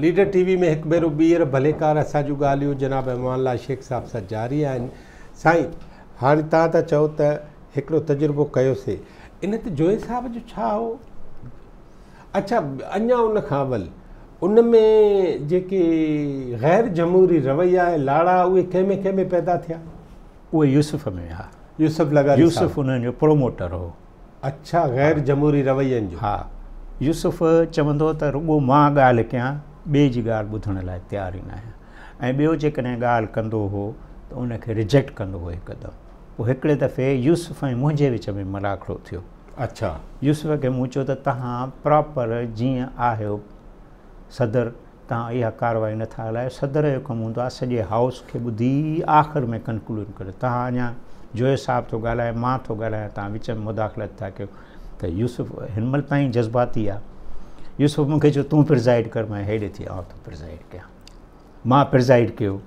Leader TV में एक भेरो ॿीहर भलेकार असांजूं ॻाल्हियूं जनाब अमानुल्लाह शेख साहब सां जारी आहिनि। साईं, हाणे तव्हां था चओ त हिकिड़ो तजुर्बो कयोसीं, इन ते जोए साहब जो छा हो? अच्छा, अञा उन खां अवल उन में जेके ग़ैर जमहूरी रवैया ऐं लाड़ा उहे कंहिंमें पैदा थिया? उहे यूसुफ में हा। यूसुफ लगारी यूसुफ उन्हनि जो प्रोमोटर हो। अच्छा, ग़ैर जमहूरी रवैयनि जो? हा। यूसुफ चवंदो त रुॻो मां ॻाल्हि कयां, ॿिए जी ॻाल्हि ॿुधण लाइ तयारु ई न आहियां। ऐं ॿियो जेकॾहिं ॻाल्हि कंदो हो त उनखे रिजेक्ट कंदो हो हिकदमि। पोइ हिकिड़े दफ़े यूसुफ ऐं मुंहिंजे विच में मलाखड़ो थियो। अच्छा। यूसुफ खे मूं चयो त तव्हां प्रॉपर जीअं आहियो सदर, तव्हां इहा कार्रवाई नथा हलायो। सदर जो कमु हूंदो आहे सॼे हाउस खे ॿुधी आख़िर में कंक्लूड करे। तव्हां अञा जोए साहब थो ॻाल्हाए, मां थो ॻाल्हायां, तव्हां विच में मुदाख़लत था कयो। त यूसुफ हिन महिल ताईं जज़्बाती आहे। यूसुफ मूंखे चयो तूं प्रिज़ाइड कर, मां हेॾे थी आउं थो प्रिज़ाइड कयां। मां प्रिज़ाइड कयो।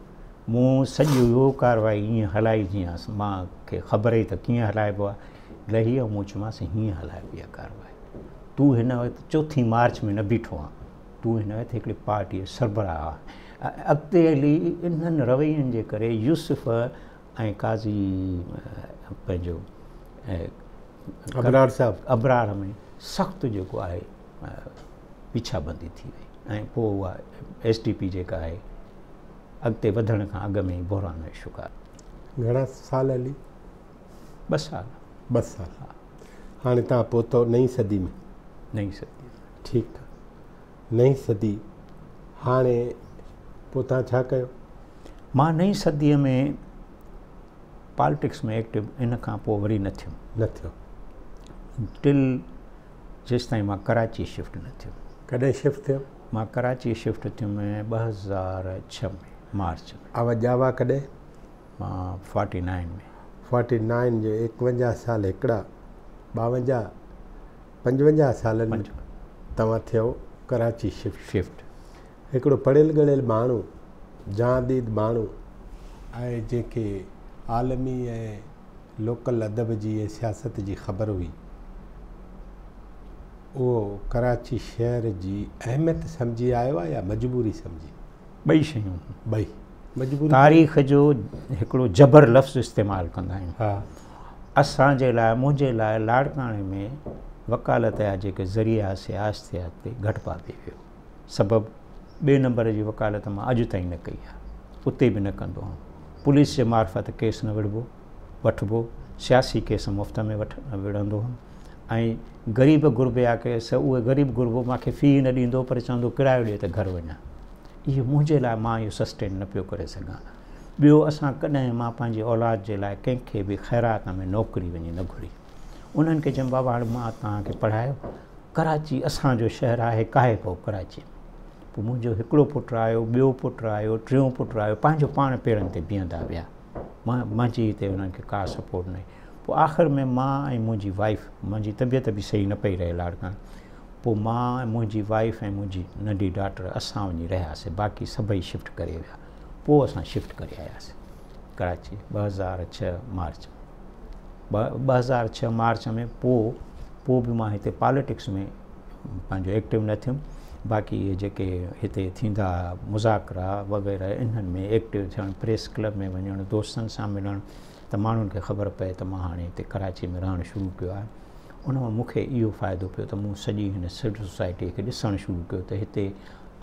मूं सॼी उहो कार्रवाई ईअं हलाई जीअं मूंखे ख़बर ई त कीअं हलाइबो आहे। लही ऐं मूं चयोमांसि हीअं हलाइबी आहे कार्रवाई। तूं हिन वक़्तु 4 मार्च में न बीठो आहे, तूं हिन वक़्तु हिकिड़ी पार्टीअ सरबराह आहे। अॻिते हली इन्हनि रवैयनि जे करे यूसुफ ऐं काज़ी पंहिंजो अबरार साहब अबरार में सख़्तु जेको आहे पीछाबंदी थी वई। ऐं पोइ उहा SDP जेका आहे अॻिते वधण खां अॻु में ई बहिरान जो शिकार। घणा साल हली? 2 साल। 2 साल। हा। हाणे तव्हां पहुतो नई सदी में? नई सदी। ठीकु आहे, नई सदी। हाणे पोइ तव्हां छा कयो? मां नई सदीअ में पॉलिटिक्स में एक्टिव इन खां पोइ वरी न थियो टिल जेसिताईं मां कराची शिफ्ट न थियो। कॾहिं शिफ्ट थियो? मां कराची शिफ्ट थियो में 2006 में मार्च में। आवा जावा कॾहिं? मां 49 में। 49 जो 51 साल हिकिड़ा 52 55 सालनि में तव्हां थियो कराची शिफ्ट। हिकिड़ो पढ़ियल गढ़ियल माण्हू, जहादीद माण्हू ऐं जेके आलमी ऐं लोकल अदब जी ऐं सियासत जी ख़बर हुई, उहो कराची शहर जी अहमियत सम्झी आयो आहे या मजबूरी सम्झी? ॿई शयूं। ॿई। मजबूरी तारीख़ जो हिकिड़ो जबर लफ़्ज़ इस्तेमालु कंदा आहियूं। हा। असांजे लाइ, मुंहिंजे लाइ लाड़काणे में वकालत जा जेके ज़रिया सियासत ते घटि पापी वियो। सबबु ॿिए नंबर जी वकालत मां अॼु ताईं न कई आहे, उते बि न कंदो आहियां। पुलिस जे मार्फत केस न वठिबो, सियासी केस मुफ़्त में विढ़ंदो हुउमि। ऐं ग़रीब गुरबिया केस, उहे ग़रीब गुरबो मूंखे फ़ी न ॾींदो पर चवंदो किरायो ॾिए त घर वञा। इहो मुंहिंजे लाइ, मां इहो सस्टेन न पियो करे सघां। ॿियो, असां कॾहिं मां पंहिंजी औलाद जे लाइ कंहिंखे बि ख़ैरात में नौकिरी वञी न घुरी। उन्हनि खे चयमि बाबा हाणे मां तव्हांखे पढ़ायो, कराची असांजो शहरु आहे, काहे पोइ कराची। पोइ मुंहिंजो हिकिड़ो पुटु आयो, ॿियो पुटु आयो, टियों पुटु आयो, पंहिंजो पाण पेरनि ते बीहंदा विया। मुंहिंजी हिते उन्हनि खे का सपोर्ट न। पोइ आख़िर में मां ऐं मुंहिंजी वाइफ, मुंहिंजी तबियत बि सही न पई रहे लाड़काणे, पोइ मां ऐं मुंहिंजी वाइफ ऐं मुंहिंजी नंढी डॉटर असां वञी रहियासीं। बाक़ी सभई शिफ्ट करे विया। पोइ असां शिफ्ट करे आयासीं कराची 2006 मार्च में। 2006 मार्च में पोइ बि मां हिते पॉलिटिक्स में पंहिंजो एक्टिव न थियुमि। बाक़ी इहे जेके हिते थींदा मुज़ाकरा वग़ैरह इन्हनि में एक्टिव थियणु, प्रेस क्लब में वञणु, दोस्तनि सां मिलणु, त माण्हुनि खे ख़बर पए त मां हाणे हिते कराची में रहणु शुरू कयो आहे। उन मां मूंखे इहो फ़ाइदो पियो त मूं सॼी हिन सिविल सोसाइटीअ खे ॾिसणु शुरू कयो त हिते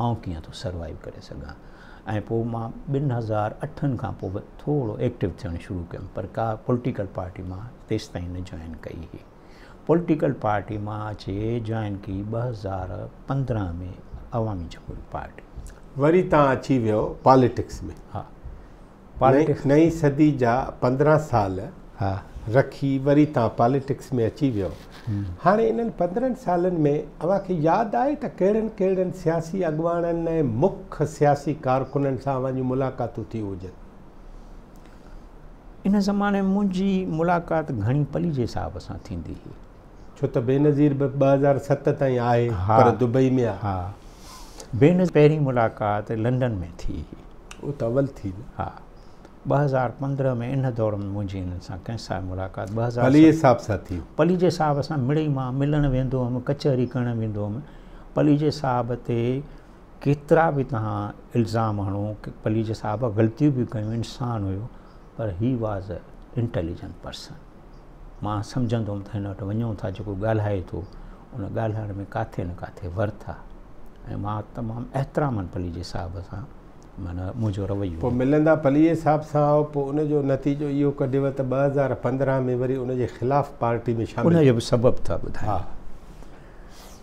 आउं कीअं थो सर्वाइव करे सघां। ऐं पोइ मां 2008 खां पोइ थोरो एक्टिव थियणु शुरू कयुमि, पर का पॉलिटिकल पार्टी मां तेसिताईं न जॉइन कई हुई। पॉलिटिकल पार्टी मां अचे जॉइन की 2015 में अवामी जमहूरी पार्टी। वरी तव्हां अची वियो पॉलिटिक्स में? हा। पॉलिटिक्स नई सदी जा 15 साल हा रखी वरी तव्हां पॉलिटिक्स में अची वियो। हाणे इन्हनि 15 सालनि में अव्हांखे यादि आहे त कहिड़नि कहिड़नि सियासी अॻुवाननि ऐं मुख्य सियासी कारकुननि सां अव्हांजी मुलाक़ातूं थी हुजनि? इन ज़माने में मुंहिंजी मुलाक़ात घणी पलीजे साहब सां थींदी हुई, छो त बेनज़ीर 2007 ताईं आहे। हा। पर दुबई में आहे। हा। पहिरीं मुलाक़ात लंडन में थी हुई। उहो त अवल थी न। हा। 2015 में इन दौर में मुंहिंजी हिन सां कंहिंसां मुलाक़ात पलीजे साहब सां थी। पलीजे साहब सां मिड़ई मां मिलणु वेंदो हुअमि, कचहरी करणु वेंदो हुअमि। पलीजे साहब ते केतिरा बि तव्हां इल्ज़ाम हणो की पलीज साहिब ग़लतियूं बि कयूं, इंसानु हुयो, पर he was a intelligent person. मां सम्झंदुमि त हिन वटि वञूं था, जेको ॻाल्हाए थो उन ॻाल्हाइण में काथे न काथे वर्थ आहे। ऐं मां तमामु एतिरामनि पलीज साहिब सां, माना मुंहिंजो रवैयो। पोइ मिलंदा पलीज साहिब सां, पोइ उनजो नतीजो इहो कढियव त 2015 में वरी उनजे ख़िलाफ़ु पार्टी में शामिल। उनजो बि सबबु था ॿुधायां।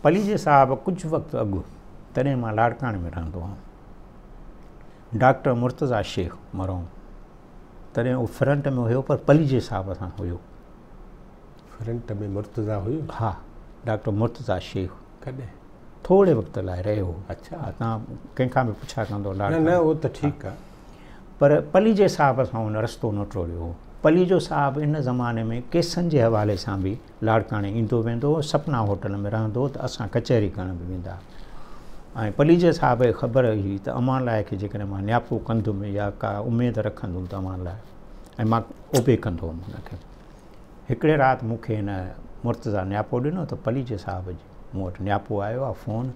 पलीज साहिब कुझु वक़्तु अॻु, तॾहिं मां लाड़काणे में रहंदो हुअमि, डॉक्टर मुर्तज़ा शेख मरहूम, तॾहिं उहो फ्रंट में हुयो, पर पलीज साहिब सां हुयो। फ्रंट में मुर्तज़ा हुयो? हा, डॉक्टर मुर्तज़ा शेख कॾहिं थोरे वक़्त लाइ रहियो हो। अच्छा, तव्हां कंहिंखां बि पुछा कंदो न उहो त ठीकु आहे, पर पलीज साहिब सां हुन रस्तो न टोड़ियो हो। पलीजो साहिबु इन ज़माने में केसनि जे हवाले सां बि लाड़काणे ईंदो वेंदो हो, सपना होटल में रहंदो, त असां कचहरी करण बि वेंदा। ऐं पलीज साहिब खे ख़बर हुई त अमान लाइ खे जेकॾहिं मां नियापो कंदुमि या का उमेदु रखंदुमि त अमान लाइ, ऐं मां ओबे कंदो हुउमि हुनखे। हिकिड़े राति मूंखे हिन मुर्तज़ा नियापो ॾिनो त पलीज साहिब जी मूं वटि नियापो आयो आहे, फ़ोन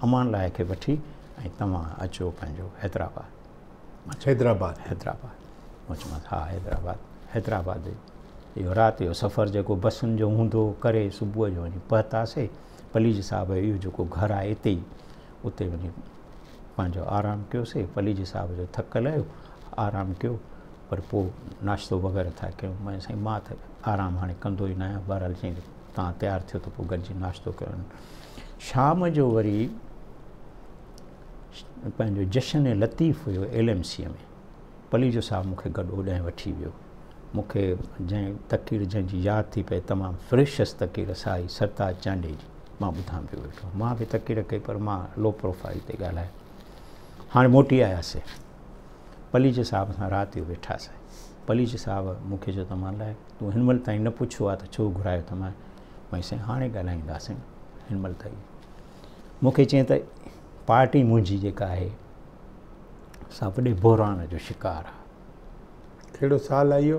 अमान लाइ खे वठी ऐं तव्हां अचो पंहिंजो हैदराबाद। हैदराबाद मां चयोमांसि हा हैदराबाद इहो राति जो सफ़र जेको बसुनि जो हूंदो करे, सुबुह जो वञी पहुतासीं। पलीज साहिब इहो जेको घरु आहे हिते ई, उते वञी पंहिंजो आरामु कयोसीं। पलीज साहिब जो थकल आहियो, आरामु कयो, पर पोइ नाश्तो वग़ैरह था कयूं। मैं साईं मां त आरामु हाणे कंदो ई न आहियां, बहरहाल चई तव्हां तयारु थियो त पोइ गॾिजी नाश्तो कयो। शाम जो वरी पंहिंजो जशन लतीफ़ हुयो LMC में, पलीज साहिब मूंखे गॾु होॾांहुं वठी वियो। मूंखे जंहिं तकीर जंहिंजी यादि थी पए, तमामु फ्रेशस तकीर साई सरताज चांडे जी, मां ॿुधां पियो वेठो। मां बि तकीर कई, पर मां लो प्रोफाइल ते ॻाल्हाए। हाणे मोटी आयासीं, पलीज साहिब सां राति जो वेठासीं। पलीज साहिब मूंखे चयो त मां लाइ तूं हिन महिल ताईं न पुछियो आहे त छो घुरायो त मां साईं हाणे ॻाल्हाईंदासीं हिन महिल ताईं। मूंखे चई त पार्टी मुंहिंजी जेका आहे सा वॾे बहिरान जो शिकार आहे। कहिड़ो साल आहे इहो?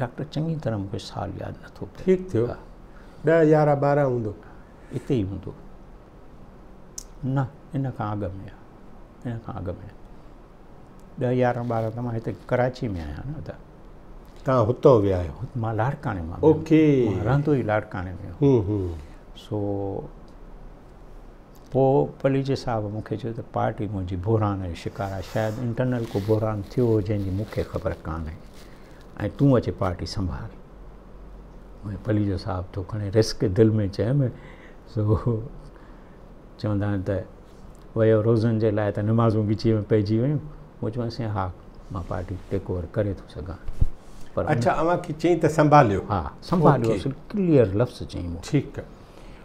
डॉक्टर चङी तरह मूंखे साल यादि नथो पए। ठीकु थियो, 10, 11, 12 हूंदो, हिते ई हूंदो, न इन खां अॻु में आहे, इन खां अॻु में 10, 11, 12 त मां हिते कराची में आहियां न। त तव्हां हुतो विया आहियो? मां लाड़काणे मां, ओके, रहंदो ई लाड़काणे में। सो पोइ पलीज साहिब मूंखे चयो त पार्टी मुंहिंजी बहिरान जो शिकार आहे, शायदि इंटरनल को बहिरान थियो हो जंहिंजी मूंखे ख़बर कान्हे, ऐं तूं अचे पार्टी संभाल। पलीज साहिब तो खणे रिस्क दिलि में चयमि। सो चवंदा आहिनि त वियो रोज़नि जे लाइ त नमाज़ूं ॻिचीअ में पइजी वियूं। मूं चयोमांसि हा मां पार्टी टेक ओवर करे थो सघां, पर अच्छा अव्हांखे चई त संभालियो? हा संभालियो, क्लियर लफ़्ज़ चई मूं। ठीकु आहे।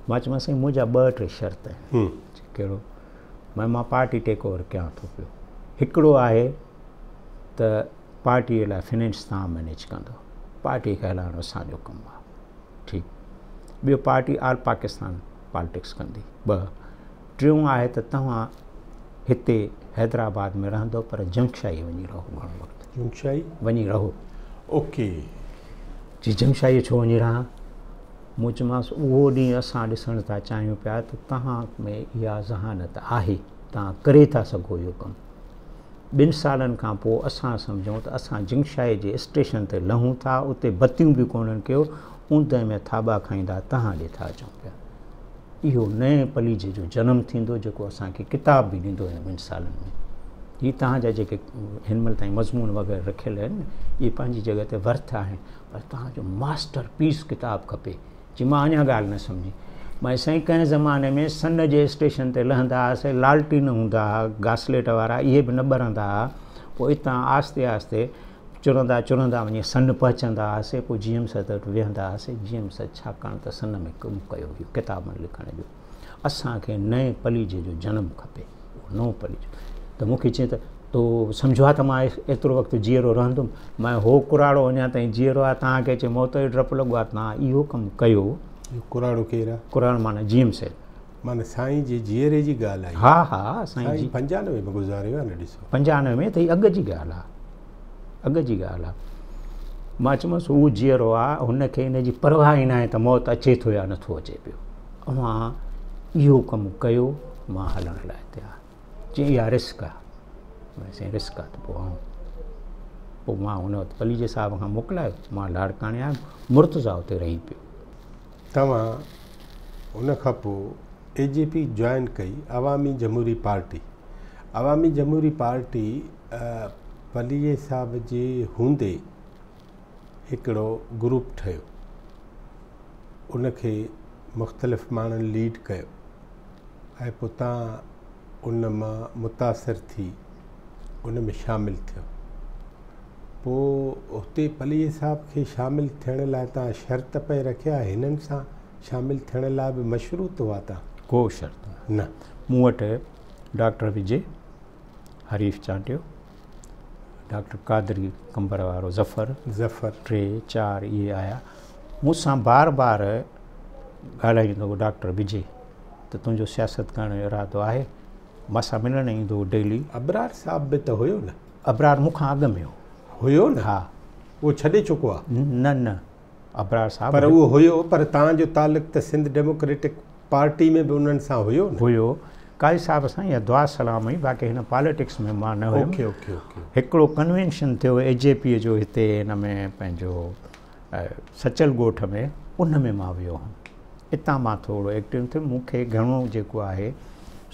मां चयोमांसि मुंहिंजा 2-3 शर्त आहिनि। कहिड़ो? मां पार्टी टेक ओवर कयां थो पियो। हिकिड़ो आहे त पार्टीअ लाइ फिनेंस तव्हां मैनेज कंदो, पार्टी खे हलाइणो असांजो कमु आहे, ठीकु। ॿियो पार्टी ऑल पाकिस्तान पॉलिटिक्स कंदी। 2 टियों आहे त तव्हां हिते हैदराबाद में रहंदो, पर जंगशाही वञी रहो घणो वक़्तु। जंगशाही वञी रहो? ओके। जी जंगशाही छो वञी रहां? मूं चयोमांसि उहो ॾींहुं असां ॾिसण था चाहियूं पिया त तव्हां में इहा ज़हानत आहे, तव्हां करे था सघो इहो कमु। 2 सालनि खां पोइ असां सम्झूं त असां जंगशाही जे स्टेशन ते लहूं था, उते बतियूं बि कोन्हनि कयो, ऊंद में थाॿा खाईंदा तव्हां ॾे था अचूं पिया। इहो नए पलीज जो जनमु थींदो, जेको असांखे किताब बि ॾींदो हिन 2 सालनि में। हीअ तव्हांजा जेके हिन महिल ताईं मज़मून वग़ैरह रखियल आहिनि, इहे पंहिंजी जॻह ते वर्थ आहिनि, पर तव्हांजो मास्टर पीस किताबु खपे। जी मां अञा ॻाल्हि न सम्झी। मां साईं कंहिं ज़माने में सन जे स्टेशन ते लहंदा हुआसीं, लालटीन हूंदा हुआ घासलेट वारा, इहे बि न ॿरंदा हुआ। पोइ हितां आस्ते आस्ते चुरंदा वञी सन पहुचंदा हुआसीं। पोइ GM साहिब वटि वेहंदा हुआसीं। GM साहिब छाकाणि त सन में कमु कयो हुयो किताबनि लिखण जो। असांखे नए पलीज जो जनमु खपे, नओं पलीज। त मूंखे चई त तो सम्झो आहे त मां एतिरो वक़्तु जीअरो रहंदुमि। मां हो कुराड़ो अञा ताईं जीअरो आहे, तव्हांखे चए मौत जो डपु लॻो आहे, तव्हां इहो कमु कयो। कुराड़ो केरु आहे? कुराड़ो माना GM साहिब, माना साईं जी जीअरे जी ॻाल्हि आहे? हा हा साईं जी 95 में गुज़ारियो आहे न। ॾिसो 95 में त हीअ अॻु जी ॻाल्हि आहे, अॻु जी ॻाल्हि आहे। मां चयोमांसि उहो जीअरो आहे, हुनखे हिनजी परवाह ई न आहे त मौत अचे थो या नथो अचे पियो। अवां इहो कमु कयो, मां हलण लाइ तयारु चई इहा रिस्क आहे मां चई रिस्क आहे त पोइ मां हुन वटि पलीजे साहिब खां मोकिलायो मां लाड़काणे आयुमि मुर्तज़ा उते रही पियो। तव्हां उन खां पोइ AJP जॉइन कई अवामी जमहूरी पार्टी। अवामी जमहूरी पार्टी पलीजे साहिब जे हूंदे हिकिड़ो ग्रुप ठहियो, उनखे मुख़्तलिफ़ माण्हुनि लीड कयो ऐं पोइ तव्हां उन मां मुतासिर थी उन में शामिलु थियो। पोइ हुते पलीजे साहिब खे शामिलु थियण लाइ तव्हां शर्त पे रखिया, हिननि सां शामिलु थियण लाइ बि मशरूत हुआ तव्हां? को शर्त न। मूं वटि डॉक्टर विजय, हरीफ चांटियो, डॉक्टर कादरी कंबर वारो ज़फ़र 3 4 इहे आया। मूंसां बार बार ॻाल्हाईंदो हो डॉक्टर विजय त तुंहिंजो सियासत करण जो इरादो आहे, मूंसां मिलण ईंदो डेली। अबरार साहिब बि त हुयो न? अबरार मूंखां अॻु में हुयो न? हा, उहो छॾे चुको आहे? न अबरार साहिब पर उहो हुयो, पर तव्हांजो तालुक़ त सिंध डेमोक्रेटिक पार्टी में बि उन्हनि सां हुयो न? हुयो काई साहिब सां या दुआ सलाम हुई, बाक़ी हिन पॉलिटिक्स में मां न हुयुमि। हिकिड़ो कन्वेंशन थियो AJP जो हिते हिन में पंहिंजो सचल ॻोठ में, उन में मां वियो हुउमि। हितां मां थोरो एक्टिव थियुमि। मूंखे घणो जेको आहे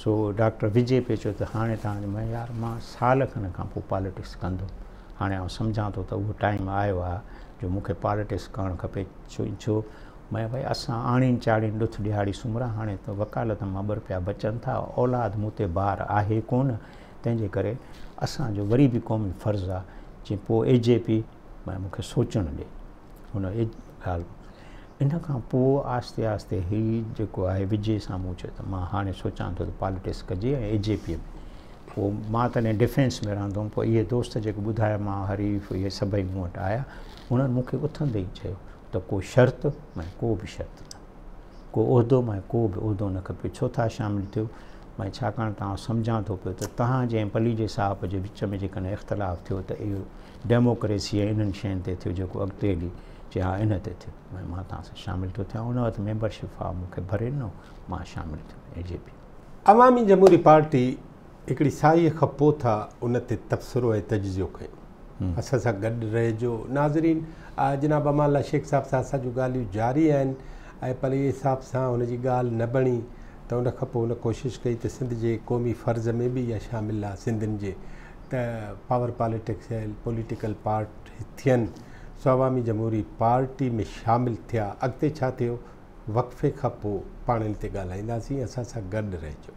सो डॉक्टर विजय पे चयो त हाणे तव्हांजो मैं यार मां साल खनि खां पोइ पॉलिटिक्स कंदुमि, हाणे आउं सम्झां थो त उहो टाइम आयो आहे जो मूंखे पॉलिटिक्स करणु खपे। छो मैं भई असां 40 ॾुथ ॾियारी सुम्हरा, हाणे त वकालत मां 2 रुपया बचनि था, औलाद मूं ते ॿार आहे कोन, तंहिंजे करे असांजो वरी बि क़ौमी फ़र्ज़ु आहे। जीअं पोइ AJP मैं मूंखे सोचणु ॾे हुन ॻाल्हि। इन खां पोइ आस्ते आस्ते ही जेको आहे विजय सां मूं चयो त मां हाणे सोचां थो त पॉलिटिक्स कजे ऐं AJP में। पोइ मां तॾहिं डिफेंस में रहंदो हुउमि। पोइ इहे दोस्त जेके ॿुधाया मां हरीफ़ इहे सभई मूं वटि आया, उन्हनि मूंखे उथंदे ई चयो त को शर्त मैं को बि शर्त न, को उहिदो मैं को बि उहिदो न खपे। छो था शामिलु थियो मैं छाकाणि तव्हां सम्झां थो पियो त तव्हां जंहिं पलीजे साहिब जे विच में जेकॾहिं इख़्तिलाफ़ु थियो त इहो डेमोक्रेसी ऐं इन्हनि शयुनि ते थियो जेको अॻिते हली चई हा इन ते थियो, मां तव्हां सां शामिलु थो थियां। उन वक़्तु मेंबरशिप फॉर्म मूंखे भरे ॾिनो, मां शामिलु थियो AJP। अवामी जमहूरी पार्टी हिकिड़ी साईअ खां पोइ था उन ते तबसरो ऐं तजिज़ियो कयो। असां सां गॾु रहिजो। नाज़रीन, जनाब अमान अल्लाह शेख साहिब सां असां जूं ॻाल्हियूं जारी आहिनि ऐं पलीजे साहिब सां हुनजी ॻाल्हि न बणी त उन खां पोइ हुन कोशिशि कई त सिंध जे क़ौमी फ़र्ज़ में बि इहा शामिलु आहे सिंधियुनि जे त पावर पॉलिटिक्स ऐं पॉलिटिकल पार्ट थियनि। सो अवामी जमहूरी पार्टी में शामिलु थिया। अॻिते छा थियो वक़्फ़े खां पोइ पाण इन ते ॻाल्हाईंदासीं। असां सां गॾु रहिजो।